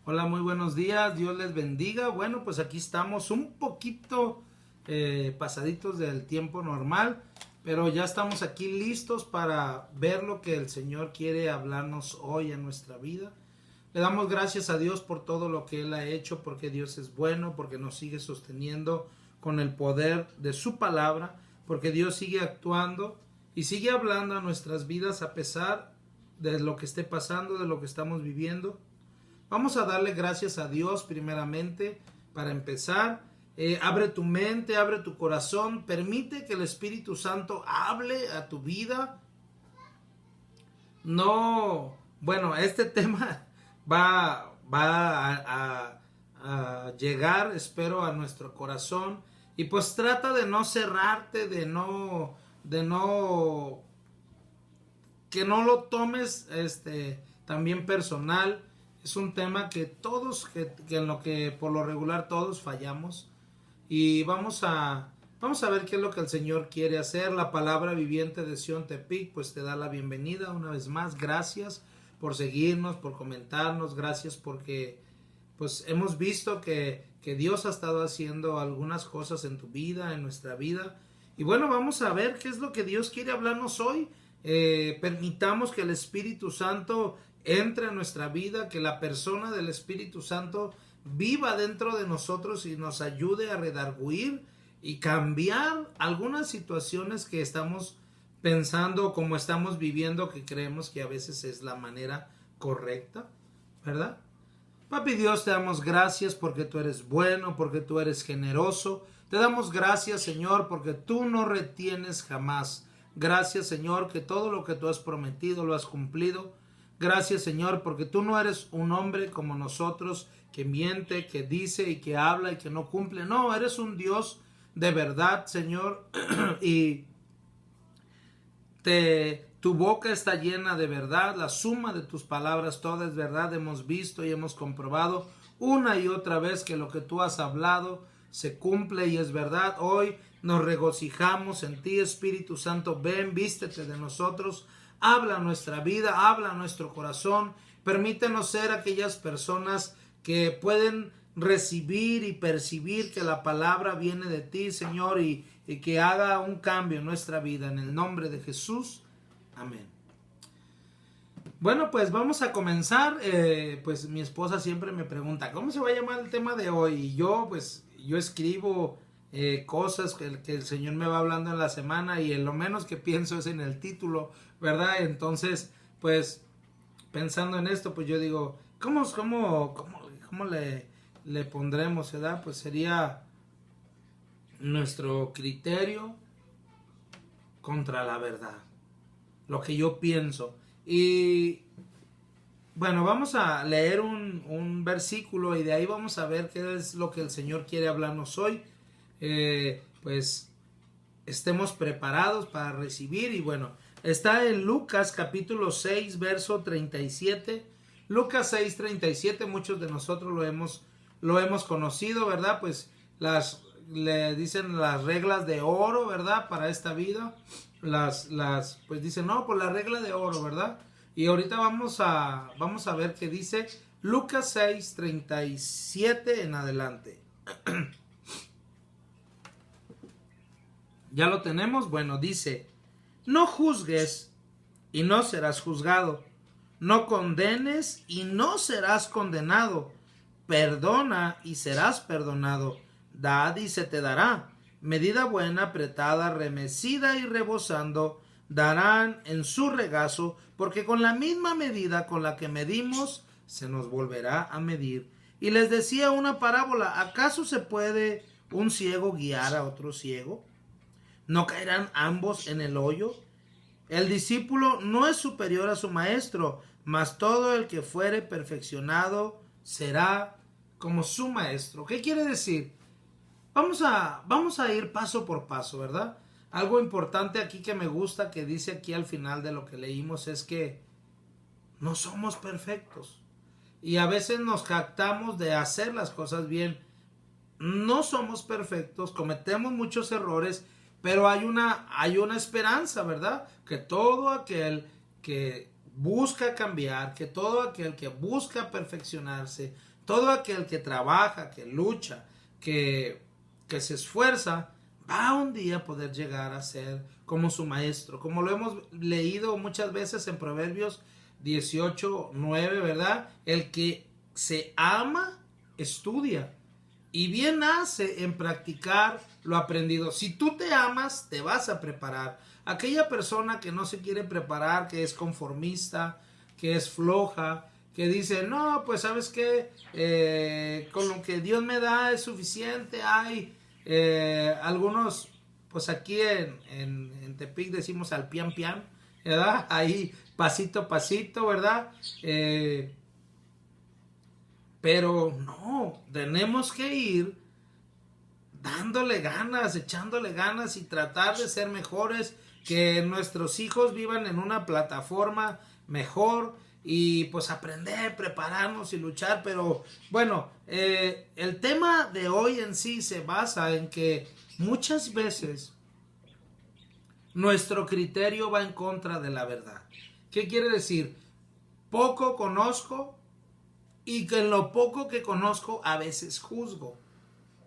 Hola, muy buenos días, Dios les bendiga. Bueno, pues aquí estamos un poquito pasaditos del tiempo normal, pero ya estamos aquí listos para ver lo que el Señor quiere hablarnos hoy en nuestra vida. Le damos gracias a Dios por todo lo que Él ha hecho, porque Dios es bueno, porque nos sigue sosteniendo con el poder de su palabra, porque Dios sigue actuando y sigue hablando a nuestras vidas a pesar de lo que esté pasando, de lo que estamos viviendo. Vamos a darle gracias a Dios primeramente para empezar. Abre tu mente, abre tu corazón, permite que el Espíritu Santo hable a tu vida. No, bueno, este tema va a llegar, espero, a nuestro corazón. Y pues trata de no cerrarte, que no lo tomes también personal. Es un tema que todos, que en lo que por lo regular todos fallamos. Y vamos a ver qué es lo que el Señor quiere hacer. La palabra viviente de Sion Tepic pues te da la bienvenida una vez más. Gracias por seguirnos, por comentarnos. Gracias porque pues hemos visto que Dios ha estado haciendo algunas cosas en tu vida, en nuestra vida. Y bueno, vamos a ver qué es lo que Dios quiere hablarnos hoy. Permitamos que el Espíritu Santo entre en nuestra vida, que la persona del Espíritu Santo viva dentro de nosotros y nos ayude a redarguir y cambiar algunas situaciones que estamos pensando, como estamos viviendo, que creemos que a veces es la manera correcta, ¿verdad? Papi Dios, te damos gracias porque tú eres bueno, porque tú eres generoso. Te damos gracias, Señor, porque tú no retienes jamás. Gracias, Señor, que todo lo que tú has prometido lo has cumplido. Gracias, Señor, porque tú no eres un hombre como nosotros que miente, que dice y que habla y que no cumple. No, eres un Dios de verdad, Señor, y tu boca está llena de verdad, la suma de tus palabras toda es verdad. Hemos visto y hemos comprobado una y otra vez que lo que tú has hablado se cumple y es verdad. Hoy nos regocijamos en ti, Espíritu Santo. Ven, vístete de nosotros, habla nuestra vida, habla nuestro corazón. Permítenos ser aquellas personas que pueden recibir y percibir que la palabra viene de ti, Señor, y que haga un cambio en nuestra vida. En el nombre de Jesús, amén. Bueno, pues vamos a comenzar. Pues mi esposa siempre me pregunta, ¿cómo se va a llamar el tema de hoy? Y yo escribo cosas que el Señor me va hablando en la semana y en lo menos que pienso es en el título, ¿verdad? Entonces, pues pensando en esto, pues yo digo, ¿cómo le pondremos, verdad? Pues sería nuestro criterio contra la verdad, lo que yo pienso. Y bueno, vamos a leer un versículo y de ahí vamos a ver qué es lo que el Señor quiere hablarnos hoy. Pues estemos preparados para recibir. Y bueno, está en Lucas capítulo 6 verso 37. Lucas 6:37, muchos de nosotros lo hemos conocido, ¿verdad? Pues le dicen las reglas de oro, ¿verdad? Para esta vida. Pues dicen, no, por la regla de oro, ¿verdad? Y ahorita vamos a ver qué dice Lucas 6:37 en adelante. ¿Ya lo tenemos? Bueno, dice, no juzgues y no serás juzgado. No condenes y no serás condenado. Perdona y serás perdonado. Dad y se te dará. Medida buena, apretada, remecida y rebosando, darán en su regazo, porque con la misma medida con la que medimos, se nos volverá a medir. Y les decía una parábola, ¿acaso se puede un ciego guiar a otro ciego? ¿No caerán ambos en el hoyo? El discípulo no es superior a su maestro, mas todo el que fuere perfeccionado será como su maestro. ¿Qué quiere decir? Vamos a ir paso por paso, ¿verdad? Algo importante aquí que me gusta que dice aquí al final de lo que leímos es que no somos perfectos. Y a veces nos jactamos de hacer las cosas bien. No somos perfectos, cometemos muchos errores, pero hay una esperanza, ¿verdad? Que todo aquel que busca cambiar, que todo aquel que busca perfeccionarse, Todo aquel que trabaja, que lucha, que se esfuerza, va un día a poder llegar a ser como su maestro. Como lo hemos leído muchas veces en Proverbios 18:9, ¿verdad? El que se ama, estudia. Y bien hace en practicar lo aprendido. Si tú te amas, te vas a preparar. Aquella persona que no se quiere preparar, que es conformista, que es floja, que dice, no, pues sabes qué, con lo que Dios me da es suficiente. Hay algunos, pues aquí en Tepic decimos al pian pian, ¿verdad? Ahí pasito a pasito, ¿verdad? Pero no, tenemos que ir dándole ganas, echándole ganas y tratar de ser mejores, que nuestros hijos vivan en una plataforma mejor y pues aprender, prepararnos y luchar. Pero bueno, el tema de hoy en sí se basa en que muchas veces nuestro criterio va en contra de la verdad. ¿Qué quiere decir? Poco conozco y que en lo poco que conozco a veces juzgo,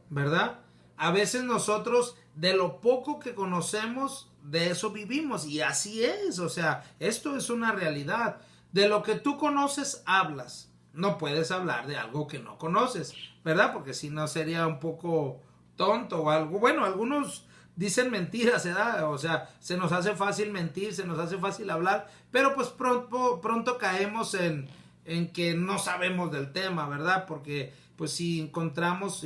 ¿verdad? A veces nosotros de lo poco que conocemos, de eso vivimos y así es, o sea, esto es una realidad. De lo que tú conoces hablas, no puedes hablar de algo que no conoces, ¿verdad? Porque si no sería un poco tonto o algo. Bueno, algunos dicen mentiras, ¿verdad? O sea, se nos hace fácil mentir, se nos hace fácil hablar, pero pues pronto caemos en que no sabemos del tema, ¿verdad? Porque pues si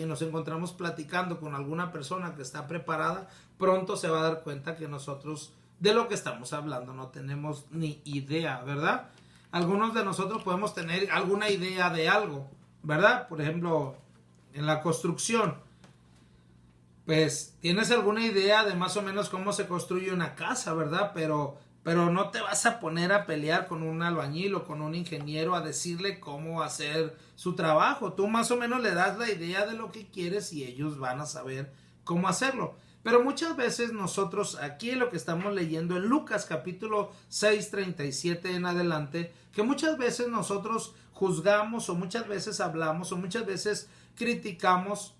nos encontramos platicando con alguna persona que está preparada, pronto se va a dar cuenta que nosotros de lo que estamos hablando no tenemos ni idea, ¿verdad? Algunos de nosotros podemos tener alguna idea de algo, ¿verdad? Por ejemplo, en la construcción, pues tienes alguna idea de más o menos cómo se construye una casa, ¿verdad? Pero no te vas a poner a pelear con un albañil o con un ingeniero a decirle cómo hacer su trabajo. Tú más o menos le das la idea de lo que quieres y ellos van a saber cómo hacerlo. Pero muchas veces nosotros, aquí lo que estamos leyendo en Lucas capítulo 6:37 en adelante, que muchas veces nosotros juzgamos o muchas veces hablamos o muchas veces criticamos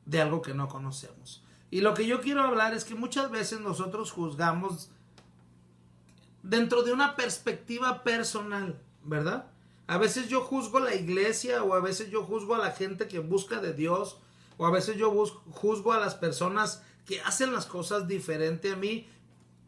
de algo que no conocemos. Y lo que yo quiero hablar es que muchas veces nosotros juzgamos dentro de una perspectiva personal, ¿verdad? A veces yo juzgo la iglesia o a veces yo juzgo a la gente que busca de Dios o a veces yo juzgo a las personas que hacen las cosas diferente a mí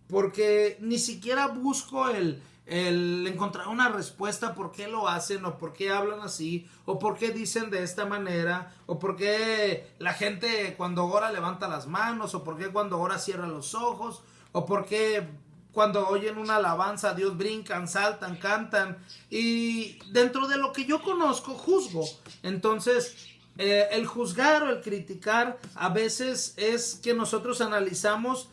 porque ni siquiera busco el encontrar una respuesta por qué lo hacen o por qué hablan así o por qué dicen de esta manera o por qué la gente cuando ora levanta las manos o por qué cuando ora cierra los ojos o por qué cuando oyen una alabanza a Dios brincan, saltan, cantan y dentro de lo que yo conozco juzgo. Entonces el juzgar o el criticar a veces es que nosotros analizamos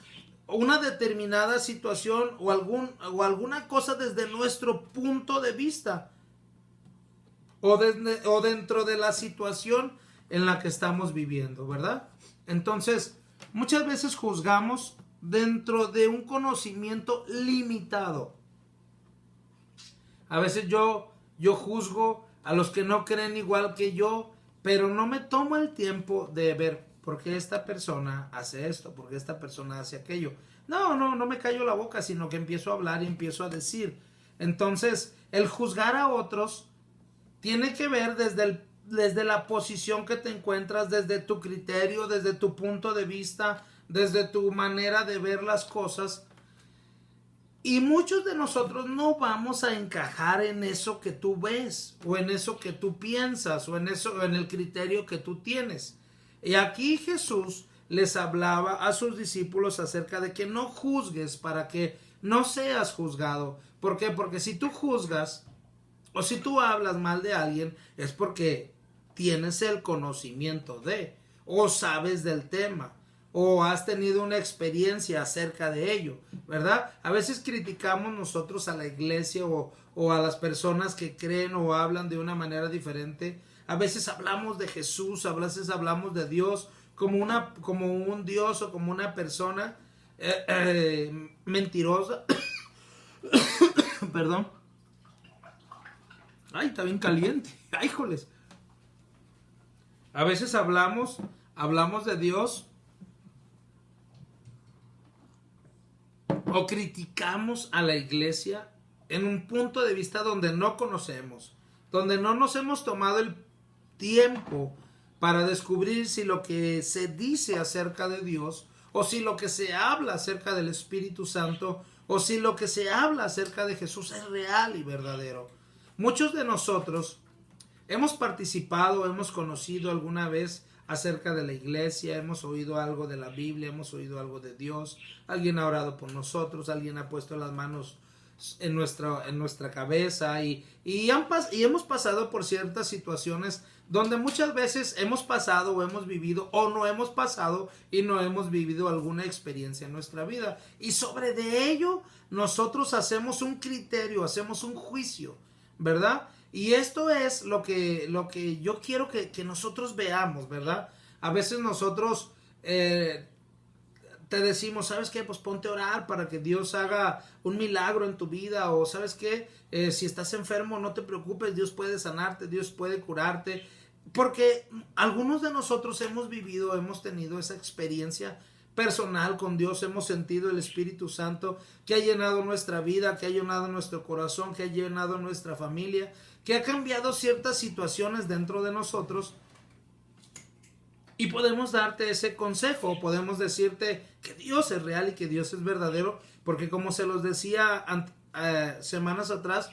una determinada situación o alguna cosa desde nuestro punto de vista o dentro de la situación en la que estamos viviendo, ¿verdad? Entonces, muchas veces juzgamos dentro de un conocimiento limitado. A veces yo juzgo a los que no creen igual que yo, pero no me tomo el tiempo de ver por qué esta persona hace esto, por qué esta persona hace aquello. No me callo la boca, sino que empiezo a hablar y empiezo a decir. Entonces, el juzgar a otros tiene que ver desde la posición que te encuentras, desde tu criterio, desde tu punto de vista, desde tu manera de ver las cosas. Y muchos de nosotros no vamos a encajar en eso que tú ves, o en eso que tú piensas, o en el criterio que tú tienes. Y aquí Jesús les hablaba a sus discípulos acerca de que no juzgues para que no seas juzgado. ¿Por qué? Porque si tú juzgas o si tú hablas mal de alguien es porque tienes el conocimiento o sabes del tema, o has tenido una experiencia acerca de ello, ¿verdad? A veces criticamos nosotros a la iglesia o a las personas que creen o hablan de una manera diferente. A veces hablamos de Jesús, a veces hablamos de Dios como un Dios o como una persona mentirosa. Perdón. Ay, está bien caliente. Ay, joles. A veces hablamos de Dios o criticamos a la iglesia en un punto de vista donde no conocemos, donde no nos hemos tomado el tiempo para descubrir si lo que se dice acerca de Dios, o si lo que se habla acerca del Espíritu Santo, o si lo que se habla acerca de Jesús es real y verdadero. Muchos de nosotros hemos participado, hemos conocido alguna vez acerca de la iglesia, hemos oído algo de la Biblia, hemos oído algo de Dios, alguien ha orado por nosotros, alguien ha puesto las manos en nuestra cabeza y hemos pasado por ciertas situaciones donde muchas veces hemos pasado o hemos vivido o no hemos pasado y no hemos vivido alguna experiencia en nuestra vida, y sobre de ello nosotros hacemos un criterio, hacemos un juicio, ¿verdad? Y esto es lo que yo quiero que nosotros veamos, ¿verdad? A veces nosotros te decimos, ¿sabes qué? Pues ponte a orar para que Dios haga un milagro en tu vida. O ¿sabes qué? Si estás enfermo, no te preocupes, Dios puede sanarte, Dios puede curarte. Porque algunos de nosotros hemos tenido esa experiencia personal con Dios, hemos sentido el Espíritu Santo que ha llenado nuestra vida, que ha llenado nuestro corazón, que ha llenado nuestra familia, que ha cambiado ciertas situaciones dentro de nosotros. Y podemos darte ese consejo, podemos decirte que Dios es real y que Dios es verdadero, porque como se los decía semanas atrás,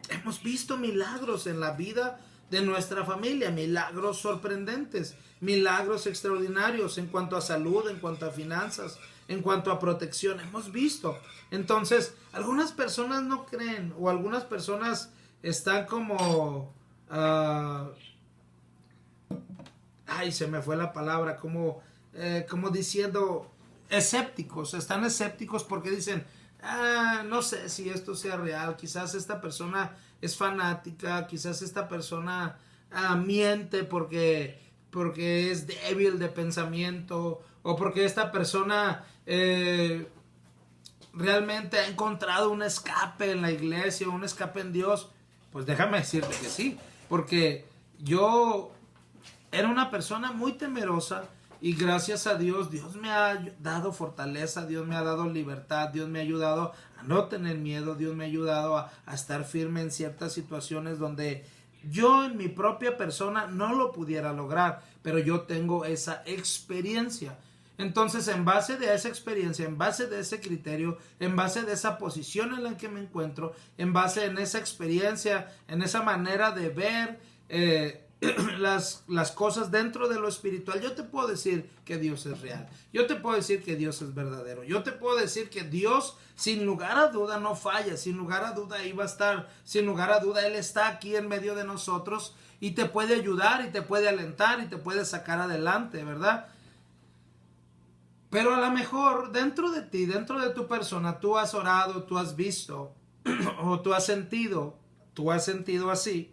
hemos visto milagros en la vida de nuestra familia, milagros sorprendentes, milagros extraordinarios en cuanto a salud, en cuanto a finanzas, en cuanto a protección, hemos visto. Entonces, algunas personas no creen, o algunas personas están como... se me fue la palabra, como diciendo escépticos, están escépticos porque dicen, no sé si esto sea real, quizás esta persona es fanática, quizás esta persona miente porque es débil de pensamiento, o porque esta persona realmente ha encontrado un escape en la iglesia, un escape en Dios. Pues déjame decirte que sí, porque yo era una persona muy temerosa y gracias a Dios, Dios me ha dado fortaleza, Dios me ha dado libertad, Dios me ha ayudado a no tener miedo, Dios me ha ayudado a estar firme en ciertas situaciones donde yo en mi propia persona no lo pudiera lograr, pero yo tengo esa experiencia. Entonces, en base de esa experiencia, en base de ese criterio, en base de esa posición en la que me encuentro, en base en esa experiencia, en esa manera de ver las cosas dentro de lo espiritual, yo te puedo decir que Dios es real, yo te puedo decir que Dios es verdadero, yo te puedo decir que Dios sin lugar a duda no falla, sin lugar a duda ahí va a estar, sin lugar a duda Él está aquí en medio de nosotros y te puede ayudar y te puede alentar y te puede sacar adelante, ¿verdad? Pero a lo mejor dentro de ti, dentro de tu persona, tú has orado, tú has visto o tú has sentido así,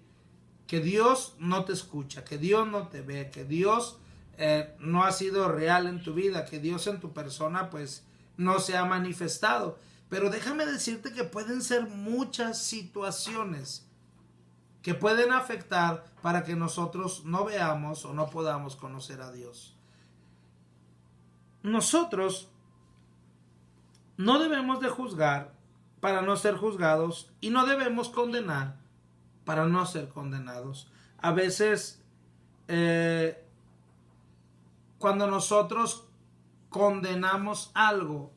que Dios no te escucha, que Dios no te ve, que Dios no ha sido real en tu vida, que Dios en tu persona pues no se ha manifestado. Pero déjame decirte que pueden ser muchas situaciones que pueden afectar para que nosotros no veamos o no podamos conocer a Dios. Nosotros no debemos de juzgar para no ser juzgados y no debemos condenar para no ser condenados. A veces, cuando nosotros condenamos algo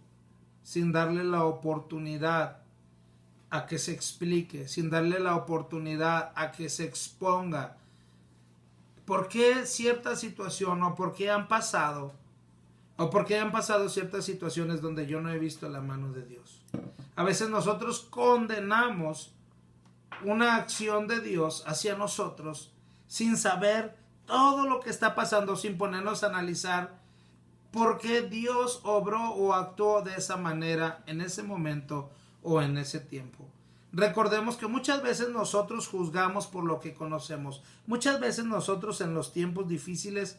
sin darle la oportunidad a que se explique, sin darle la oportunidad a que se exponga, ¿por qué cierta situación o por qué han pasado ciertas situaciones donde yo no he visto la mano de Dios? A veces nosotros condenamos una acción de Dios hacia nosotros sin saber todo lo que está pasando, sin ponernos a analizar por qué Dios obró o actuó de esa manera en ese momento o en ese tiempo. Recordemos que muchas veces nosotros juzgamos por lo que conocemos. Muchas veces nosotros en los tiempos difíciles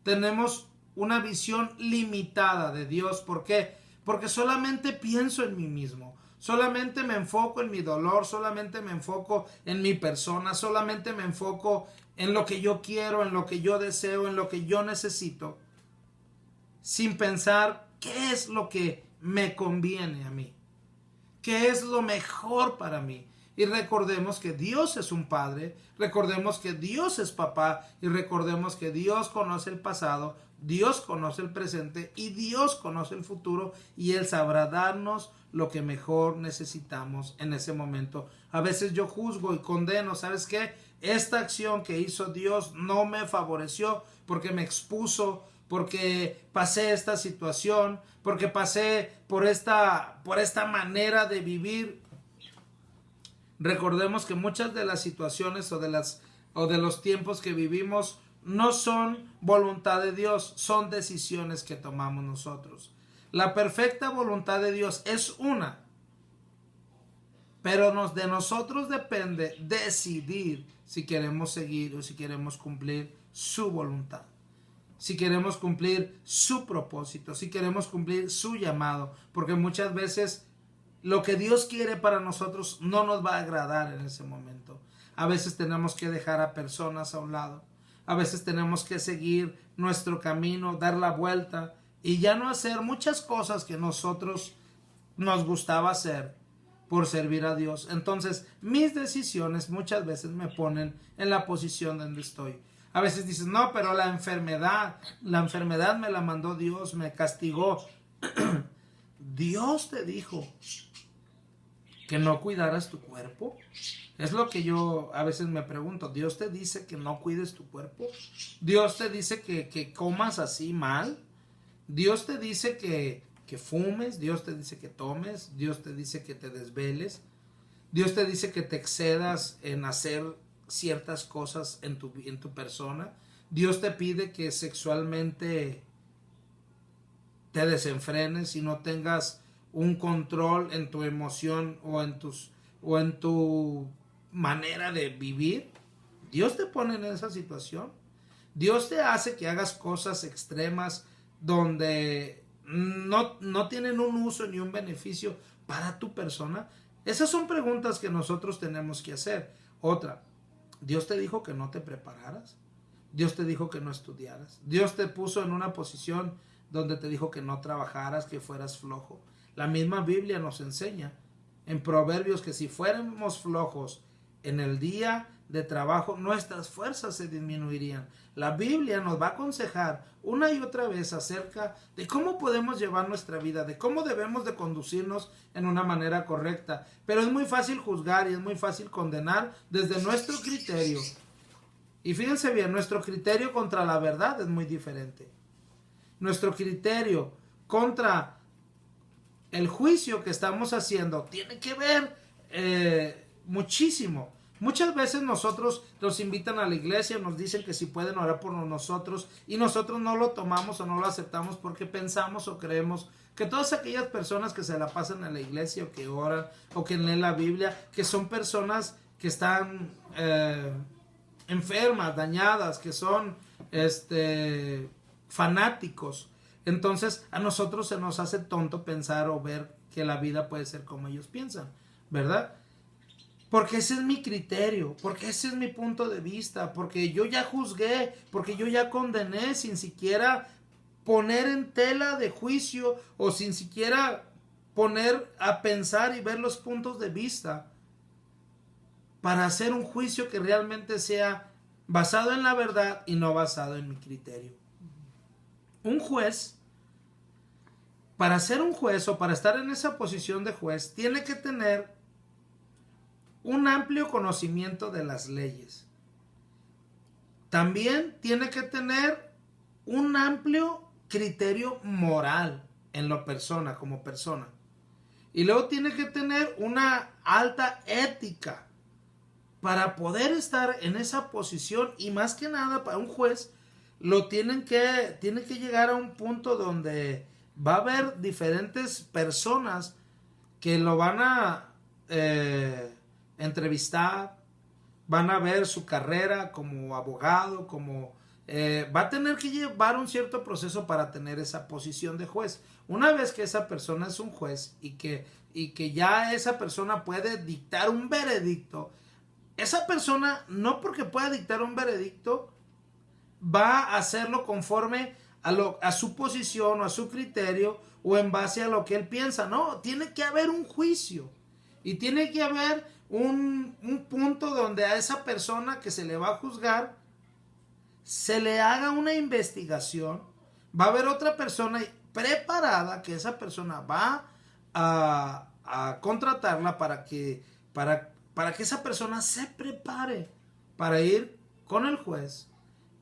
tenemos una visión limitada de Dios. ¿Por qué? Porque solamente pienso en mí mismo. Solamente me enfoco en mi dolor, solamente me enfoco en mi persona, solamente me enfoco en lo que yo quiero, en lo que yo deseo, en lo que yo necesito, sin pensar qué es lo que me conviene a mí, qué es lo mejor para mí. Y recordemos que Dios es un padre, recordemos que Dios es papá y recordemos que Dios conoce el pasado, Dios conoce el presente y Dios conoce el futuro y Él sabrá darnos lo que mejor necesitamos en ese momento. A veces yo juzgo y condeno, ¿sabes qué? Esta acción que hizo Dios no me favoreció porque me expuso, porque pasé esta situación, porque pasé por esta manera de vivir. Recordemos que muchas de las situaciones o de los tiempos que vivimos no son voluntad de Dios, son decisiones que tomamos nosotros. La perfecta voluntad de Dios es una, pero de nosotros depende decidir si queremos seguir o si queremos cumplir su voluntad, si queremos cumplir su propósito, si queremos cumplir su llamado, porque muchas veces lo que Dios quiere para nosotros no nos va a agradar en ese momento. A veces tenemos que dejar a personas a un lado. A veces tenemos que seguir nuestro camino, dar la vuelta y ya no hacer muchas cosas que nosotros nos gustaba hacer por servir a Dios. Entonces, mis decisiones muchas veces me ponen en la posición donde estoy. A veces dices, no, pero la enfermedad me la mandó Dios, me castigó. Dios te dijo que no cuidaras tu cuerpo. Es lo que yo a veces me pregunto. ¿Dios te dice que no cuides tu cuerpo? ¿Dios te dice que comas así mal? ¿Dios te dice que fumes? ¿Dios te dice que tomes? ¿Dios te dice que te desveles? ¿Dios te dice que te excedas en hacer ciertas cosas en tu persona? ¿Dios te pide que sexualmente te desenfrenes y no tengas un control en tu emoción o en tu manera de vivir? Dios te pone en esa situación. Dios te hace que hagas cosas extremas donde no tienen un uso ni un beneficio para tu persona. Esas son preguntas que nosotros tenemos que hacer. Otra, Dios te dijo que no te prepararas. Dios te dijo que no estudiaras. Dios te puso en una posición donde te dijo que no trabajaras, que fueras flojo. La misma Biblia nos enseña en Proverbios que si fuéramos flojos en el día de trabajo, nuestras fuerzas se disminuirían. La Biblia nos va a aconsejar una y otra vez acerca de cómo podemos llevar nuestra vida, de cómo debemos de conducirnos en una manera correcta. Pero es muy fácil juzgar y es muy fácil condenar desde nuestro criterio. Y fíjense bien, nuestro criterio contra la verdad es muy diferente. Nuestro criterio contra el juicio que estamos haciendo tiene que ver muchísimo. Muchas veces nosotros nos invitan a la iglesia, nos dicen que si pueden orar por nosotros y nosotros no lo tomamos o no lo aceptamos porque pensamos o creemos que todas aquellas personas que se la pasan en la iglesia o que oran o que leen la Biblia, que son personas que están enfermas, dañadas, que son fanáticos. Entonces a nosotros se nos hace tonto pensar o ver que la vida puede ser como ellos piensan, ¿verdad? Porque ese es mi criterio, porque ese es mi punto de vista, porque yo ya juzgué, porque yo ya condené sin siquiera poner en tela de juicio o sin siquiera poner a pensar y ver los puntos de vista para hacer un juicio que realmente sea basado en la verdad y no basado en mi criterio. Un juez, para ser un juez o para estar en esa posición de juez, tiene que tener un amplio conocimiento de las leyes. También tiene que tener un amplio criterio moral en lo persona, como persona. Y luego tiene que tener una alta ética para poder estar en esa posición. Y más que nada, para un juez, tiene que llegar a un punto donde va a haber diferentes personas que lo van a entrevistar, van a ver su carrera como abogado, va a tener que llevar un cierto proceso para tener esa posición de juez. Una vez que esa persona es un juez y que y que ya esa persona puede dictar un veredicto, esa persona, no porque pueda dictar un veredicto, va a hacerlo conforme a su posición o a su criterio o en base a lo que él piensa. No, tiene que haber un juicio y tiene que haber un punto donde a esa persona que se le va a juzgar se le haga una investigación. Va a haber otra persona preparada que esa persona va a contratarla para que esa persona se prepare para ir con el juez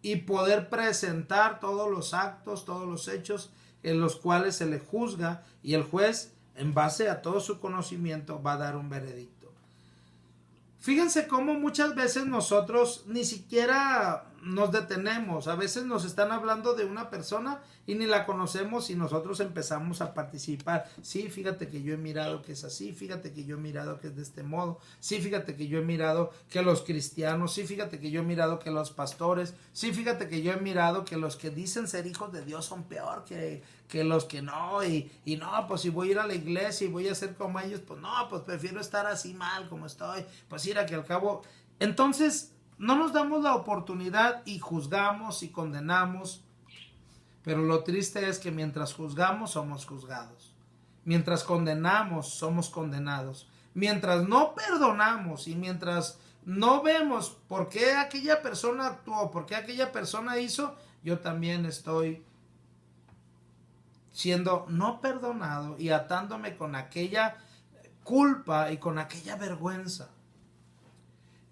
y poder presentar todos los actos, todos los hechos en los cuales se le juzga, y el juez, en base a todo su conocimiento, va a dar un veredicto. Fíjense cómo muchas veces nosotros ni siquiera nos detenemos. A veces nos están hablando de una persona y ni la conocemos y nosotros empezamos a participar. Sí, fíjate que yo he mirado que es así, fíjate que yo he mirado que es de este modo, sí, fíjate que yo he mirado que los cristianos, sí, fíjate que yo he mirado que los pastores, sí, fíjate que yo he mirado que los que dicen ser hijos de Dios son peor que los que no, y no, pues si voy a ir a la iglesia y voy a ser como ellos, pues no, pues prefiero estar así mal como estoy, pues ir a que al cabo. Entonces no nos damos la oportunidad y juzgamos y condenamos, pero lo triste es que mientras juzgamos somos juzgados, mientras condenamos somos condenados, mientras no perdonamos y mientras no vemos por qué aquella persona actuó, por qué aquella persona hizo, yo también estoy siendo no perdonado y atándome con aquella culpa y con aquella vergüenza.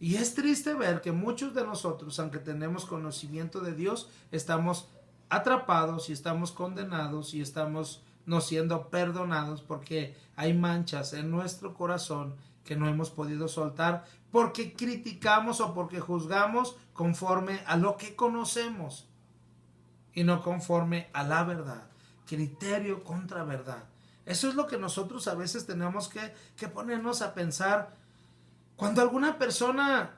Y es triste ver que muchos de nosotros, aunque tenemos conocimiento de Dios, estamos atrapados y estamos condenados y estamos no siendo perdonados porque hay manchas en nuestro corazón que no hemos podido soltar porque criticamos o porque juzgamos conforme a lo que conocemos y no conforme a la verdad. Criterio contra verdad. Eso es lo que nosotros a veces tenemos que ponernos a pensar. Cuando alguna persona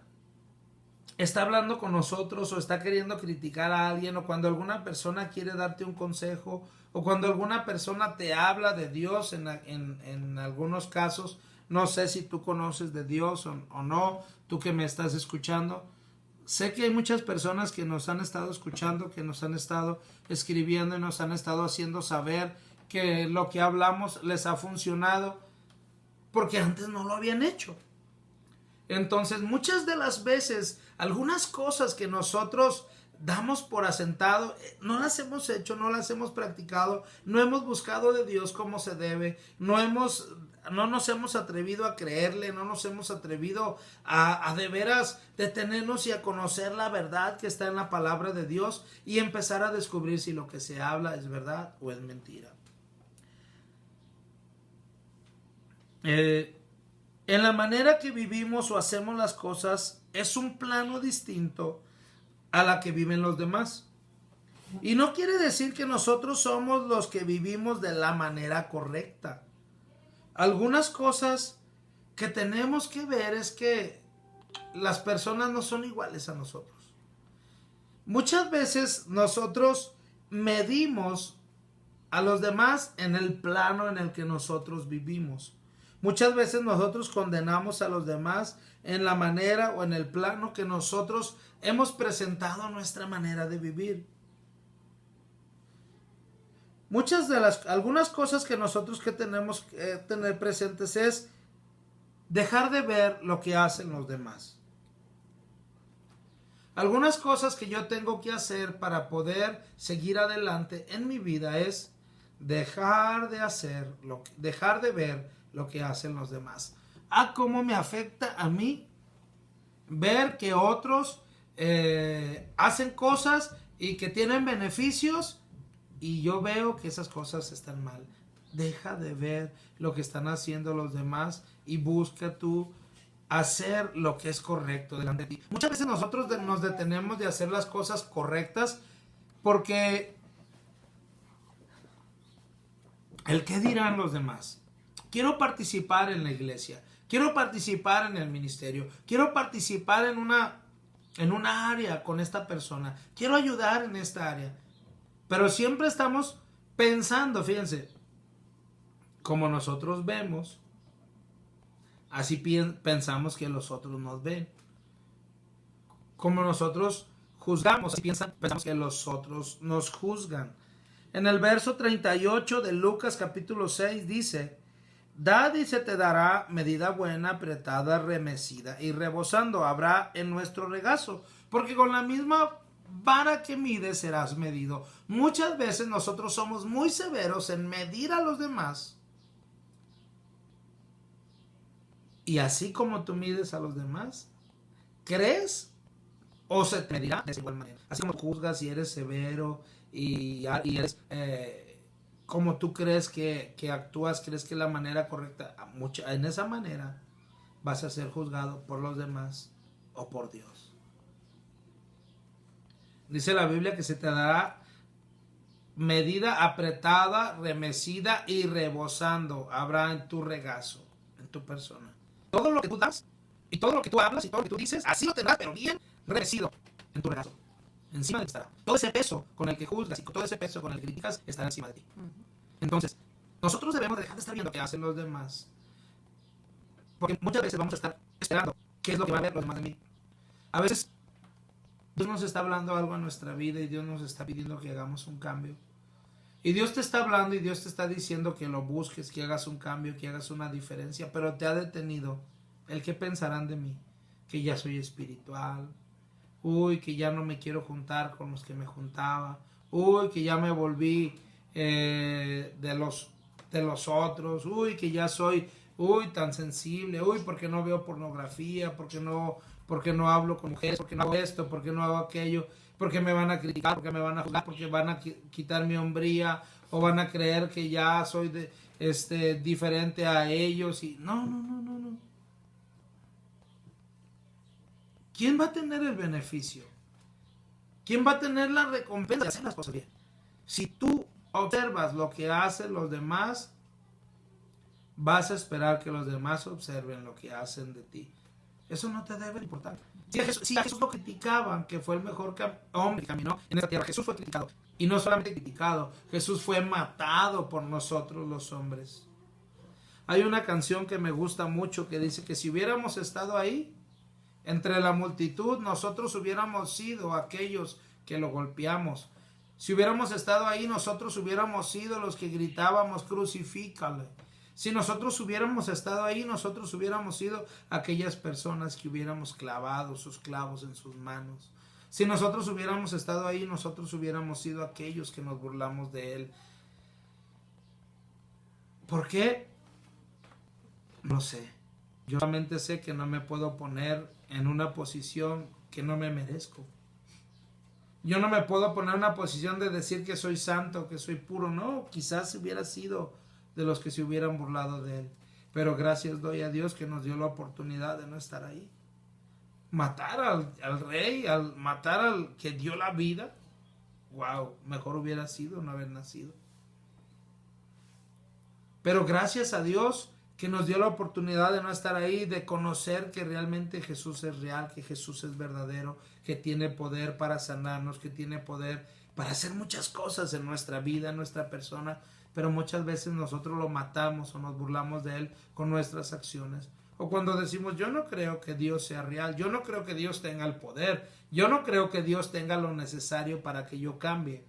está hablando con nosotros o está queriendo criticar a alguien, o cuando alguna persona quiere darte un consejo, o cuando alguna persona te habla de Dios en algunos casos, no sé si tú conoces de Dios o no, tú que me estás escuchando. Sé que hay muchas personas que nos han estado escuchando, que nos han estado escribiendo y nos han estado haciendo saber que lo que hablamos les ha funcionado porque antes no lo habían hecho. Entonces, muchas de las veces, algunas cosas que nosotros damos por asentado, no las hemos hecho, no las hemos practicado, no hemos buscado de Dios como se debe, no nos hemos atrevido a creerle, no nos hemos atrevido a de veras detenernos y a conocer la verdad que está en la palabra de Dios y empezar a descubrir si lo que se habla es verdad o es mentira. En la manera que vivimos o hacemos las cosas es un plano distinto a la que viven los demás. Y no quiere decir que nosotros somos los que vivimos de la manera correcta. Algunas cosas que tenemos que ver es que las personas no son iguales a nosotros. Muchas veces nosotros medimos a los demás en el plano en el que nosotros vivimos. Muchas veces nosotros condenamos a los demás en la manera o en el plano que nosotros hemos presentado nuestra manera de vivir. Algunas cosas que nosotros que tenemos que tener presentes es dejar de ver lo que hacen los demás. Algunas cosas que yo tengo que hacer para poder seguir adelante en mi vida es dejar de ver lo que hacen los demás. ¿Cómo me afecta a mí ver que otros hacen cosas y que tienen beneficios y yo veo que esas cosas están mal? Deja de ver lo que están haciendo los demás y busca tú hacer lo que es correcto delante de ti. Muchas veces nosotros nos detenemos de hacer las cosas correctas porque el qué dirán los demás. Quiero participar en la iglesia, quiero participar en el ministerio, quiero participar en una área con esta persona, quiero ayudar en esta área. Pero siempre estamos pensando, fíjense, como nosotros vemos, así pensamos que los otros nos ven. Como nosotros juzgamos, así pensamos que los otros nos juzgan. En el verso 38 de Lucas capítulo 6 dice: dad y se te dará, medida buena, apretada, remecida y rebosando habrá en nuestro regazo, porque con la misma vara que mides serás medido. Muchas veces nosotros somos muy severos en medir a los demás, y así como tú mides a los demás, ¿crees o se te medirá de igual manera? Así como juzgas y eres severo y eres como tú crees que actúas, crees que es la manera correcta, en esa manera vas a ser juzgado por los demás o por Dios. Dice la Biblia que se te dará medida apretada, remecida y rebosando habrá en tu regazo, en tu persona. Todo lo que tú das y todo lo que tú hablas y todo lo que tú dices, así lo tendrás, pero bien remecido en tu regazo. Encima de ti estará. Todo ese peso con el que juzgas y todo ese peso con el que criticas estará encima de ti. Entonces, nosotros debemos dejar de estar viendo qué hacen los demás. Porque muchas veces vamos a estar esperando qué es lo que va a ver los demás de mí. A veces Dios nos está hablando algo en nuestra vida y Dios nos está pidiendo que hagamos un cambio. Y Dios te está hablando y Dios te está diciendo que lo busques, que hagas un cambio, que hagas una diferencia, pero te ha detenido el qué pensarán de mí, que ya soy espiritual, uy, que ya no me quiero juntar con los que me juntaba, uy, que ya me volví de los otros, uy, que ya soy, uy, tan sensible, uy, porque no veo pornografía, porque no hablo con mujeres, porque no hago esto, porque no hago aquello, porque me van a criticar, porque me van a juzgar, porque van a quitar mi hombría, o van a creer que ya soy diferente a ellos, y no. ¿Quién va a tener el beneficio? ¿Quién va a tener la recompensa de hacer las cosas bien? Si tú observas lo que hacen los demás, vas a esperar que los demás observen lo que hacen de ti. Eso no te debe importar. Si a Jesús lo criticaban, que fue el mejor hombre que caminó en esta tierra, Jesús fue criticado. Y no solamente criticado, Jesús fue matado por nosotros los hombres. Hay una canción que me gusta mucho que dice que si hubiéramos estado ahí, entre la multitud, nosotros hubiéramos sido aquellos que lo golpeamos. Si hubiéramos estado ahí, nosotros hubiéramos sido los que gritábamos, crucifícale. Si nosotros hubiéramos estado ahí, nosotros hubiéramos sido aquellas personas que hubiéramos clavado sus clavos en sus manos. Si nosotros hubiéramos estado ahí, nosotros hubiéramos sido aquellos que nos burlamos de él. ¿Por qué? No sé. Yo solamente sé que no me puedo poner en una posición que no me merezco. Yo no me puedo poner en una posición de decir que soy santo, que soy puro. No, quizás hubiera sido de los que se hubieran burlado de él. Pero gracias doy a Dios que nos dio la oportunidad de no estar ahí. Matar al rey, matar al que dio la vida. Wow, mejor hubiera sido no haber nacido. Pero gracias a Dios que nos dio la oportunidad de no estar ahí, de conocer que realmente Jesús es real, que Jesús es verdadero, que tiene poder para sanarnos, que tiene poder para hacer muchas cosas en nuestra vida, en nuestra persona, pero muchas veces nosotros lo matamos o nos burlamos de él con nuestras acciones. O cuando decimos, yo no creo que Dios sea real, yo no creo que Dios tenga el poder, yo no creo que Dios tenga lo necesario para que yo cambie.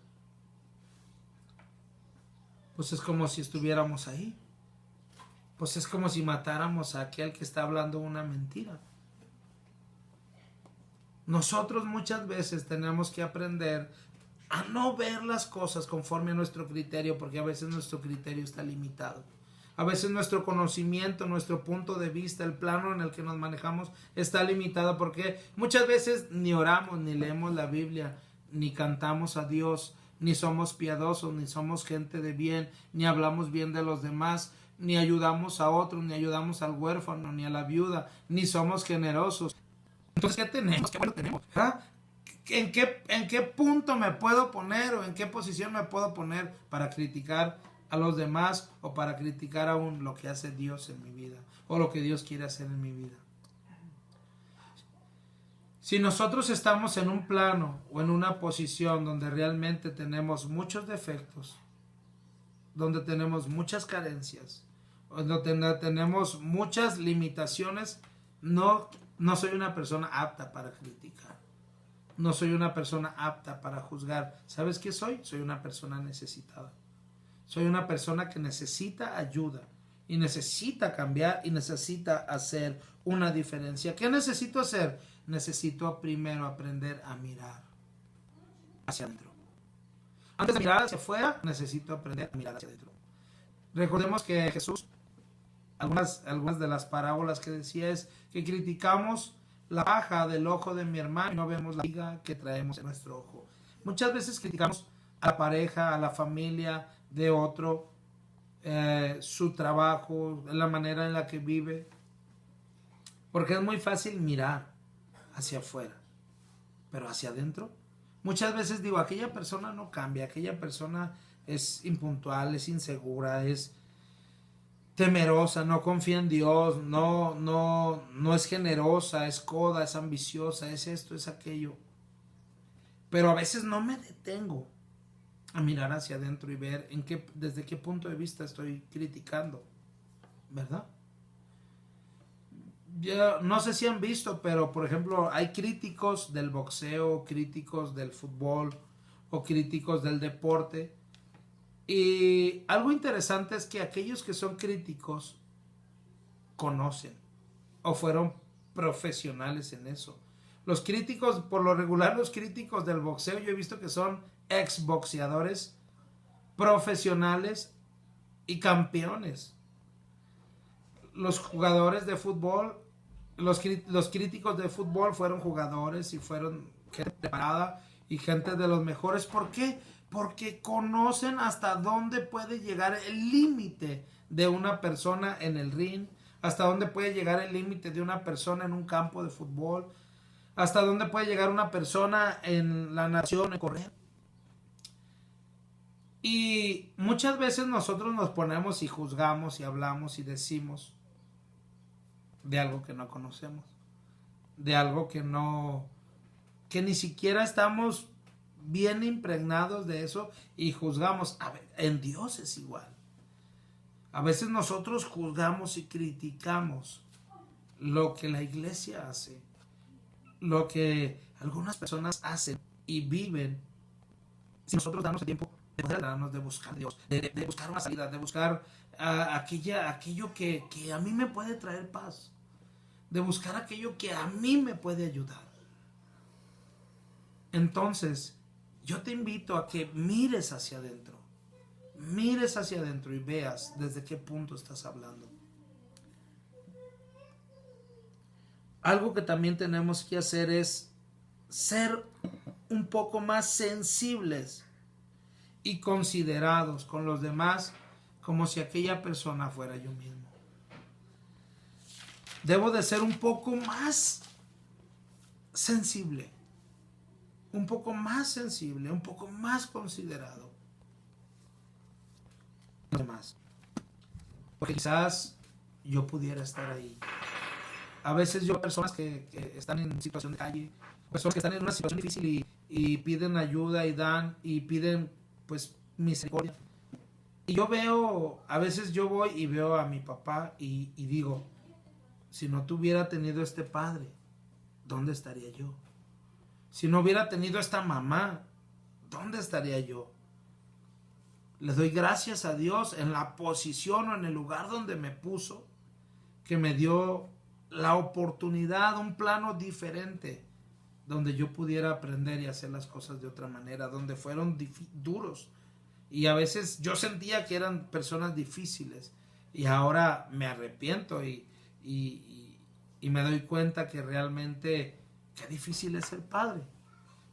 Pues es como si estuviéramos ahí. Pues es como si matáramos a aquel que está hablando una mentira. Nosotros muchas veces tenemos que aprender a no ver las cosas conforme a nuestro criterio, porque a veces nuestro criterio está limitado. A veces nuestro conocimiento, nuestro punto de vista, el plano en el que nos manejamos está limitado, porque muchas veces ni oramos, ni leemos la Biblia, ni cantamos a Dios, ni somos piadosos, ni somos gente de bien, ni hablamos bien de los demás, ni ayudamos a otros, ni ayudamos al huérfano, ni a la viuda, ni somos generosos. Entonces, ¿qué tenemos? ¿Qué bueno tenemos? ¿Ah? ¿En qué punto me puedo poner o en qué posición me puedo poner para criticar a los demás o para criticar aún lo que hace Dios en mi vida o lo que Dios quiere hacer en mi vida? Si nosotros estamos en un plano o en una posición donde realmente tenemos muchos defectos, donde tenemos muchas carencias, tenemos muchas limitaciones. No soy una persona apta para criticar. No soy una persona apta para juzgar. ¿Sabes qué soy? Soy una persona necesitada. Soy una persona que necesita ayuda y necesita cambiar y necesita hacer una diferencia. ¿Qué necesito hacer? Necesito primero aprender a mirar hacia adentro. Antes de mirar hacia afuera, necesito aprender a mirar hacia adentro. Recordemos que Jesús, algunas de las parábolas que decía es que criticamos la paja del ojo de mi hermano y no vemos la viga que traemos en nuestro ojo. Muchas veces criticamos a la pareja, a la familia de otro, su trabajo, la manera en la que vive, porque es muy fácil mirar hacia afuera, pero hacia adentro, muchas veces digo, aquella persona no cambia, aquella persona es impuntual, es insegura, es temerosa, no confía en Dios, no es generosa, es coda, es ambiciosa, es esto, es aquello. Pero a veces no me detengo a mirar hacia adentro y ver desde qué punto de vista estoy criticando, ¿verdad? Yo no sé si han visto, pero por ejemplo hay críticos del boxeo, críticos del fútbol o críticos del deporte. Y algo interesante es que aquellos que son críticos conocen o fueron profesionales en eso. Los críticos, por lo regular los críticos del boxeo, yo he visto que son exboxeadores profesionales y campeones. Los jugadores de fútbol, los críticos de fútbol fueron jugadores y fueron gente preparada y gente de los mejores. ¿Por qué? Porque conocen hasta dónde puede llegar el límite de una persona en el ring, hasta dónde puede llegar el límite de una persona en un campo de fútbol, hasta dónde puede llegar una persona en la nación en correr. Y muchas veces nosotros nos ponemos y juzgamos y hablamos y decimos de algo que no conocemos, de algo que ni siquiera estamos bien impregnados de eso y juzgamos. A ver, en Dios es igual. A veces nosotros juzgamos y criticamos lo que la iglesia hace, lo que algunas personas hacen y viven, si nosotros damos el tiempo de poder darnos, de buscar a Dios, de buscar una salida, de buscar aquello que a mí me puede traer paz, de buscar aquello que a mí me puede ayudar. Entonces, yo te invito a que mires hacia adentro y veas desde qué punto estás hablando. Algo que también tenemos que hacer es ser un poco más sensibles y considerados con los demás, como si aquella persona fuera yo mismo. Debo de ser un poco más sensible, un poco más considerado los demás, porque quizás yo pudiera estar ahí. A veces yo, personas que están en situación de calle, personas que están en una situación difícil y piden ayuda y dan y piden pues misericordia. Y yo veo, a veces yo voy y veo a mi papá y digo, si no tuviera tenido este padre, ¿dónde estaría yo? Si no hubiera tenido esta mamá, ¿dónde estaría yo? Le doy gracias a Dios en la posición o en el lugar donde me puso, que me dio la oportunidad, un plano diferente, donde yo pudiera aprender y hacer las cosas de otra manera, donde fueron duros. Y a veces yo sentía que eran personas difíciles y ahora me arrepiento y me doy cuenta que realmente qué difícil es ser padre.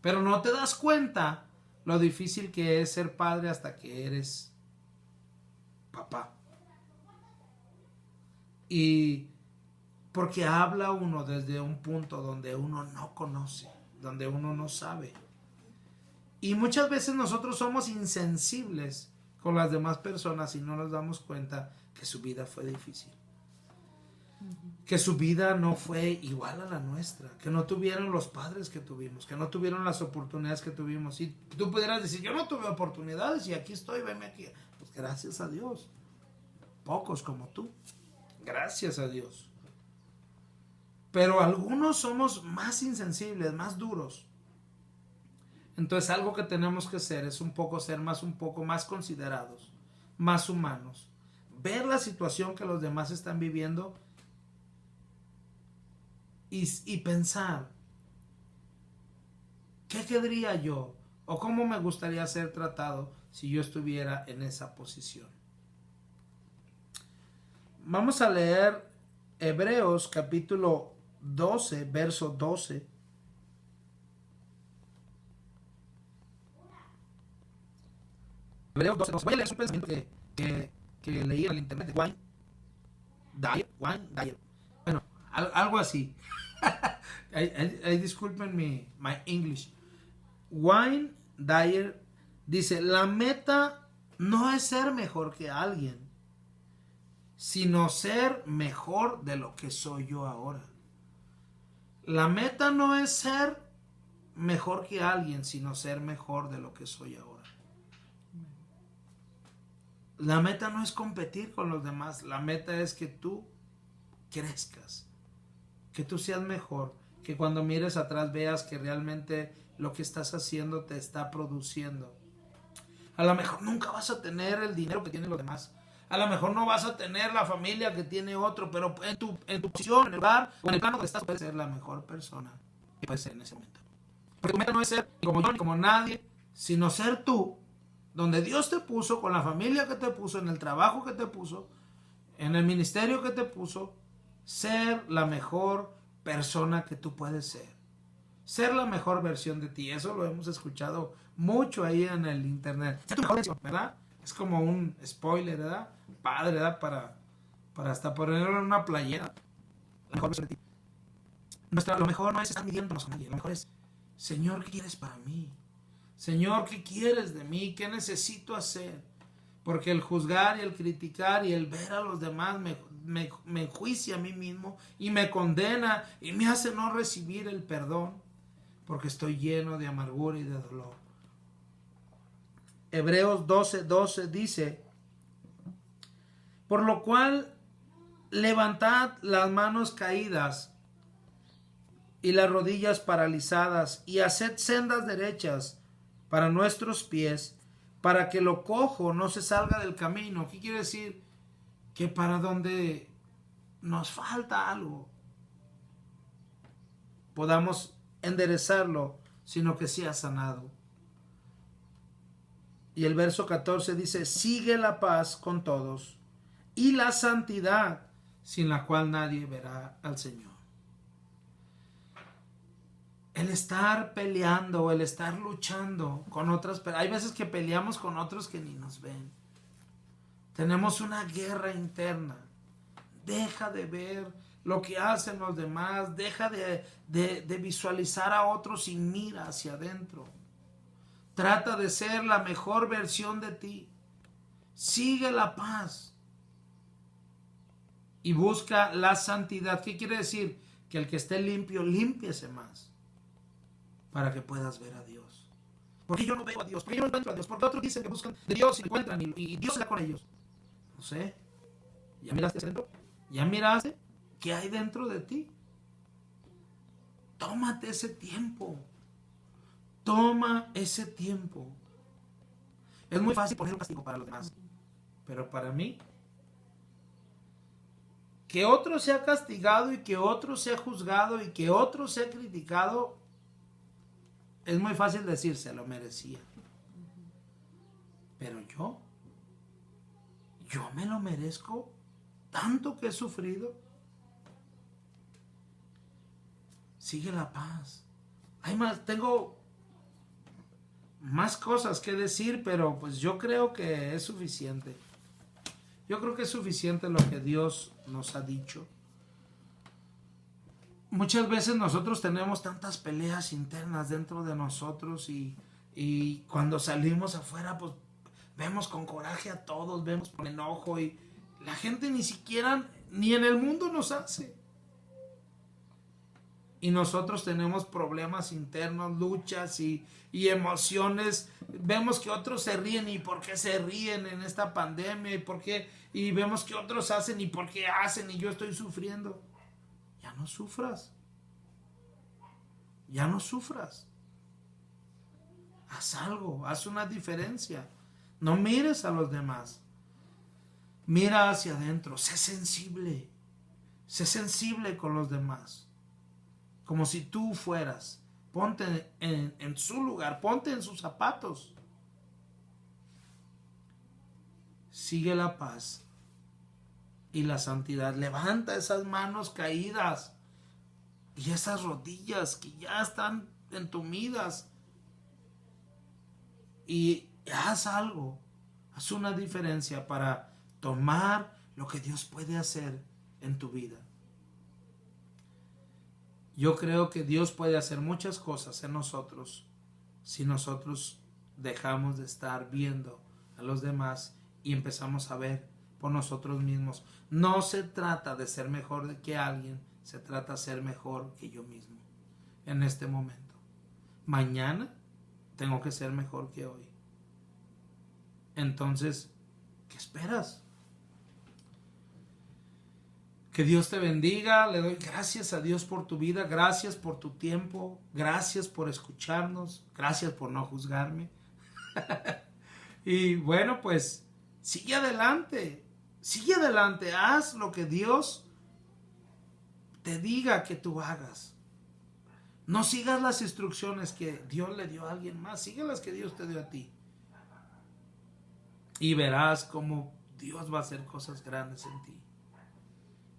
Pero no te das cuenta lo difícil que es ser padre hasta que eres papá. Y porque habla uno desde un punto donde uno no conoce, donde uno no sabe. Y muchas veces nosotros somos insensibles con las demás personas y no nos damos cuenta que su vida fue difícil. Que su vida no fue igual a la nuestra, que no tuvieron los padres que tuvimos, que no tuvieron las oportunidades que tuvimos. Y tú pudieras decir, yo no tuve oportunidades y aquí estoy, veme aquí. Pues gracias a Dios. pocos como tú. Gracias a Dios. Pero algunos somos más insensibles, más duros. Entonces algo que tenemos que hacer es un poco más considerados, más humanos. Ver la situación que los demás están viviendo y pensar, ¿qué querría yo? ¿O cómo me gustaría ser tratado si yo estuviera en esa posición? Vamos a leer Hebreos capítulo 12, verso 12. Hebreos 12, 12. Voy a leer un pensamiento que leí en el internet de Wayne Dyer. Bueno, algo así. Disculpen my English. Wayne Dyer dice, la meta no es ser mejor que alguien, sino ser mejor de lo que soy yo ahora. La meta no es ser mejor que alguien, sino ser mejor de lo que soy ahora. La meta no es competir con los demás, la meta es que tú crezcas, que tú seas mejor, que cuando mires atrás veas que realmente lo que estás haciendo te está produciendo. A lo mejor nunca vas a tener el dinero que tienen los demás, a lo mejor no vas a tener la familia que tiene otro, pero en tu posición, en el lugar o en el plano que estás, puedes ser la mejor persona que puedes ser en ese momento. Porque tu meta no es ser ni como yo ni como nadie, sino ser tú, donde Dios te puso, con la familia que te puso, en el trabajo que te puso, en el ministerio que te puso, ser la mejor persona que tú puedes ser. Ser la mejor versión de ti. Eso lo hemos escuchado mucho ahí en el internet. Ser tu mejor versión, ¿verdad? Es como un spoiler, ¿verdad? Padre, ¿verdad? Para hasta ponerlo en una playera. La mejor versión de ti. Lo mejor no es estar midiéndonos con nadie. Lo mejor es, Señor, ¿qué quieres para mí? Señor, ¿qué quieres de mí? ¿Qué necesito hacer? Porque el juzgar y el criticar y el ver a los demás me enjuicia a mí mismo y me condena y me hace no recibir el perdón porque estoy lleno de amargura y de dolor. Hebreos 12:12 dice, por lo cual levantad las manos caídas y las rodillas paralizadas y haced sendas derechas para nuestros pies, para que lo cojo no se salga del camino. ¿Qué quiere decir? Que para donde nos falta algo, podamos enderezarlo, sino que sea sanado. Y el verso 14 dice, sigue la paz con todos y la santidad, sin la cual nadie verá al Señor. El estar peleando, el estar luchando con otras, pero hay veces que peleamos con otros que ni nos ven. Tenemos una guerra interna. Deja de ver lo que hacen los demás, deja de visualizar a otros y mira hacia adentro. Trata de ser la mejor versión de ti. Sigue la paz y busca la santidad. ¿Qué quiere decir? Que el que esté limpio, límpiese más, para que puedas ver a Dios. Porque yo no veo a Dios, porque yo no encuentro a Dios, porque otros dicen que buscan de Dios y lo encuentran y Dios está con ellos. No sé, ¿ya miraste hacia adentro? ¿Ya miraste qué hay dentro de ti? Tómate ese tiempo. Toma ese tiempo. Es muy fácil poner un castigo para los demás, pero para mí, que otro sea castigado y que otro sea juzgado y que otro sea criticado, es muy fácil decir, se lo merecía. Pero yo me lo merezco, tanto que he sufrido. Sigue la paz. Tengo más cosas que decir, pero pues yo creo que es suficiente. Yo creo que es suficiente lo que Dios nos ha dicho. Muchas veces nosotros tenemos tantas peleas internas dentro de nosotros y cuando salimos afuera, pues vemos con coraje a todos, vemos con enojo y la gente ni siquiera, ni en el mundo nos hace. Y nosotros tenemos problemas internos, luchas y emociones. Vemos que otros se ríen y por qué se ríen en esta pandemia y por qué. Y vemos que otros hacen y por qué hacen y yo estoy sufriendo. Ya no sufras. Ya no sufras. Haz algo, haz una diferencia. No mires a los demás. Mira hacia adentro, sé sensible. Sé sensible con los demás. Como si tú fueras. Ponte en su lugar, ponte en sus zapatos. Sigue la paz y la santidad. Levanta esas manos caídas y esas rodillas que ya están entumidas. Y haz algo. Haz una diferencia para tomar lo que Dios puede hacer en tu vida. Yo creo que Dios puede hacer muchas cosas en nosotros si nosotros dejamos de estar viendo a los demás y empezamos a ver por nosotros mismos. No se trata de ser mejor que alguien, se trata de ser mejor que yo mismo en este momento. Mañana tengo que ser mejor que hoy. Entonces, ¿qué esperas? Que Dios te bendiga. Le doy gracias a Dios por tu vida. Gracias por tu tiempo. Gracias por escucharnos. Gracias por no juzgarme. Y bueno, pues sigue adelante. Sigue adelante. Haz lo que Dios te diga que tú hagas. No sigas las instrucciones que Dios le dio a alguien más. Sigue las que Dios te dio a ti. Y verás cómo Dios va a hacer cosas grandes en ti.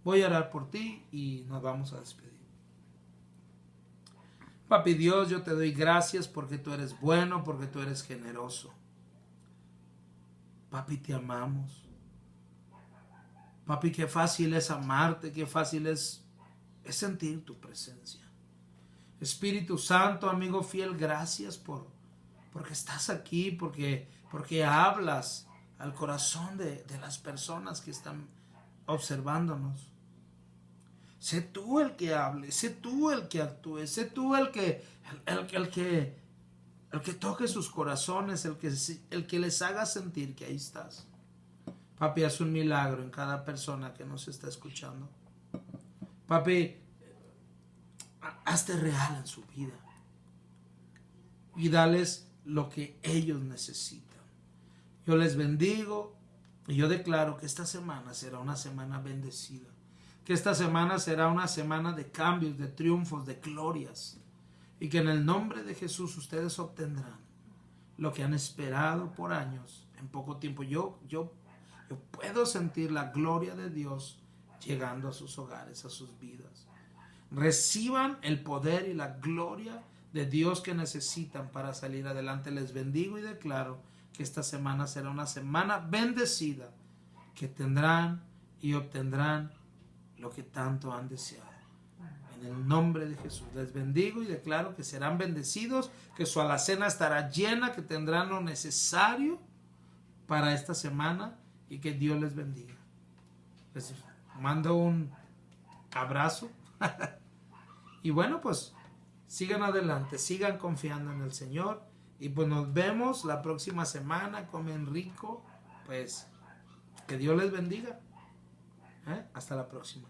Voy a orar por ti y nos vamos a despedir. Papi Dios, yo te doy gracias porque tú eres bueno, porque tú eres generoso. Papi, te amamos. Papi, qué fácil es amarte, qué fácil es sentir tu presencia. Espíritu Santo, amigo fiel, gracias porque estás aquí, porque hablas al corazón de las personas que están observándonos. Sé tú el que hable, sé tú el que actúe, sé tú el que toque sus corazones, el que les haga sentir que ahí estás. Papi, haz un milagro en cada persona que nos está escuchando. Papi, hazte real en su vida y dales lo que ellos necesitan. Yo les bendigo y yo declaro que esta semana será una semana bendecida. Que esta semana será una semana de cambios, de triunfos, de glorias. Y que en el nombre de Jesús ustedes obtendrán lo que han esperado por años, en poco tiempo. Yo puedo sentir la gloria de Dios llegando a sus hogares, a sus vidas. Reciban el poder y la gloria de Dios que necesitan para salir adelante. Les bendigo y declaro que esta semana será una semana bendecida, que tendrán y obtendrán lo que tanto han deseado. En el nombre de Jesús les bendigo y declaro que serán bendecidos, que su alacena estará llena, que tendrán lo necesario para esta semana y que Dios les bendiga. Les mando un abrazo y bueno, pues sigan adelante, sigan confiando en el Señor y pues nos vemos la próxima semana. Comen rico, pues que Dios les bendiga. Hasta la próxima.